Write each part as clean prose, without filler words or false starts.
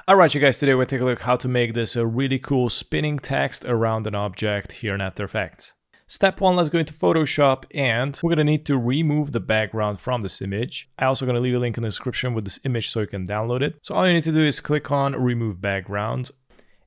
Alright you guys, today we'll take a look how to make this a really cool spinning text around an object here in After Effects. Step 1, let's go into Photoshop and we're going to need to remove the background from this image. I'm also going to leave a link in the description with this image so you can download it. So all you need to do is click on Remove Background.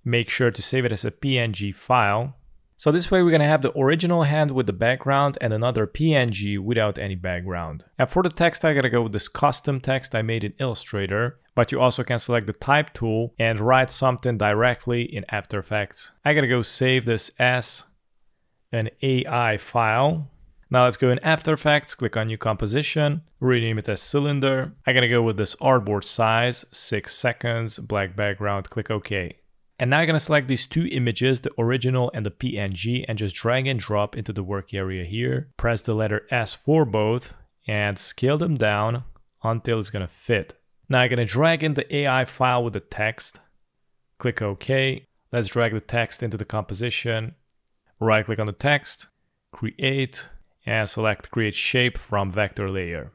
Make sure to save it as a PNG file. So this way we're going to have the original hand with the background and another PNG without any background. And for the text, I got to go with this custom text I made in Illustrator. But you also can select the type tool and write something directly in After Effects. I got to go save this as an AI file. Now let's go in After Effects, click on New Composition, rename it as Cylinder. I got to go with this artboard size, 6 seconds, black background, click OK. And now I'm going to select these two images, the original and the PNG, and just drag and drop into the work area here. Press the letter S for both and scale them down until it's going to fit. Now I'm going to drag in the AI file with the text. Click OK. Let's drag the text into the composition. Right click on the text, create, and select create shape from vector layer.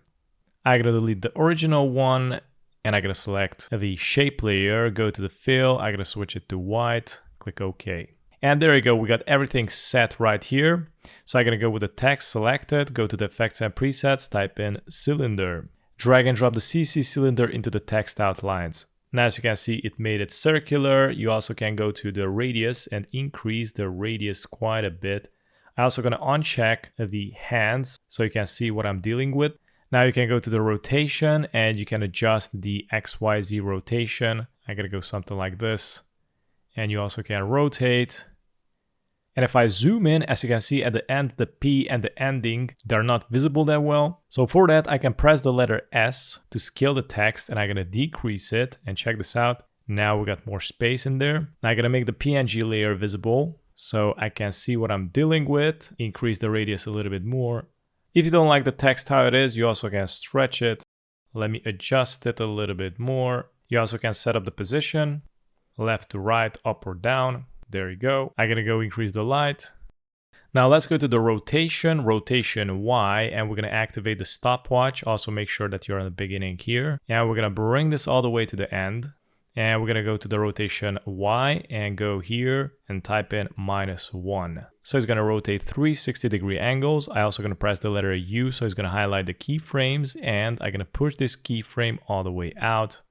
I'm going to delete the original one. And I'm going to select the shape layer, go to the fill, I'm going to switch it to white, click OK. And there you go, we got everything set right here. So I'm going to go with the text selected, go to the effects and presets, type in cylinder. Drag and drop the CC cylinder into the text outlines. Now as you can see, it made it circular. You also can go to the radius and increase the radius quite a bit. I'm also going to uncheck the hands so you can see what I'm dealing with. Now you can go to the rotation and you can adjust the XYZ rotation. I'm going to go something like this. And you also can rotate. And if I zoom in, as you can see at the end, the P and the ending, they're not visible that well. So for that, I can press the letter S to scale the text and I'm going to decrease it. And check this out. Now we got more space in there. Now I'm going to make the PNG layer visible so I can see what I'm dealing with. Increase the radius a little bit more. If you don't like the text how it is, you also can stretch it. Let me adjust it a little bit more. You also can set up the position, left to right, up or down. There you go. I'm gonna go increase the light. Now let's go to the rotation Y, and we're gonna activate the stopwatch. Also make sure that you're in the beginning here. And we're gonna bring this all the way to the end. And we're gonna go to the rotation Y and go here and type in -1. So it's gonna rotate 360-degree angles. I also gonna press the letter U, so it's gonna highlight the keyframes, and I'm gonna push this keyframe all the way out.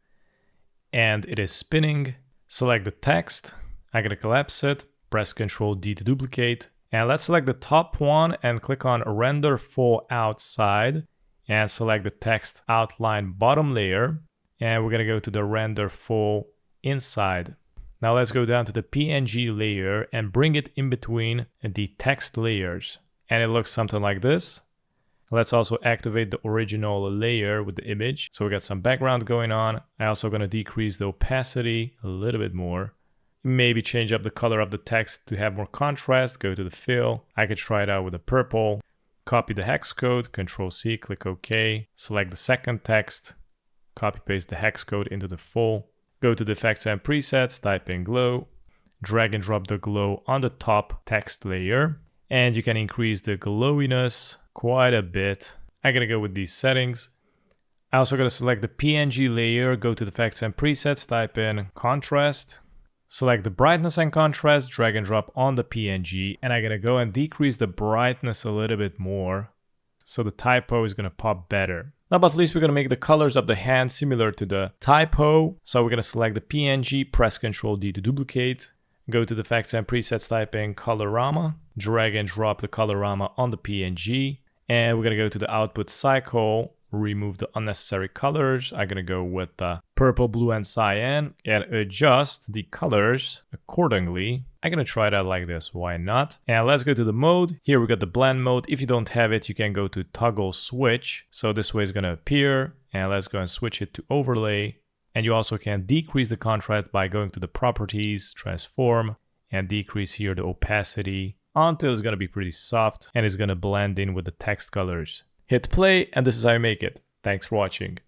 And it is spinning. Select the text. I'm gonna collapse it, press Ctrl D to duplicate. And let's select the top one and click on Render Full Outside and select the text outline bottom layer. And we're going to go to the render full inside. Now let's go down to the PNG layer and bring it in between the text layers. And it looks something like this. Let's also activate the original layer with the image. So we got some background going on. I'm also going to decrease the opacity a little bit more. Maybe change up the color of the text to have more contrast. Go to the fill. I could try it out with a purple. Copy the hex code, Ctrl C, click OK. Select the second text. Copy paste the hex code into the full. Go to the effects and presets, type in glow. Drag and drop the glow on the top text layer. And you can increase the glowiness quite a bit. I'm gonna go with these settings. I'm also gonna select the PNG layer, go to the effects and presets, type in contrast. Select the brightness and contrast, drag and drop on the PNG. And I'm gonna go and decrease the brightness a little bit more. So the typo is gonna pop better. Now, but at least we're going to make the colors of the hand similar to the typo. So we're going to select the PNG, press Ctrl D to duplicate. Go to the effects and presets, type in colorama. Drag and drop the colorama on the PNG. And we're going to go to the output cycle, remove the unnecessary colors. I'm going to go with the purple, blue, and cyan and adjust the colors accordingly. I'm going to try it out like this. Why not? And let's go to the mode. Here we got the blend mode. If you don't have it, you can go to toggle switch. So this way it's going to appear. And let's go and switch it to overlay. And you also can decrease the contrast by going to the properties, transform, and decrease here the opacity until it's going to be pretty soft and it's going to blend in with the text colors. Hit play, and this is how you make it. Thanks for watching.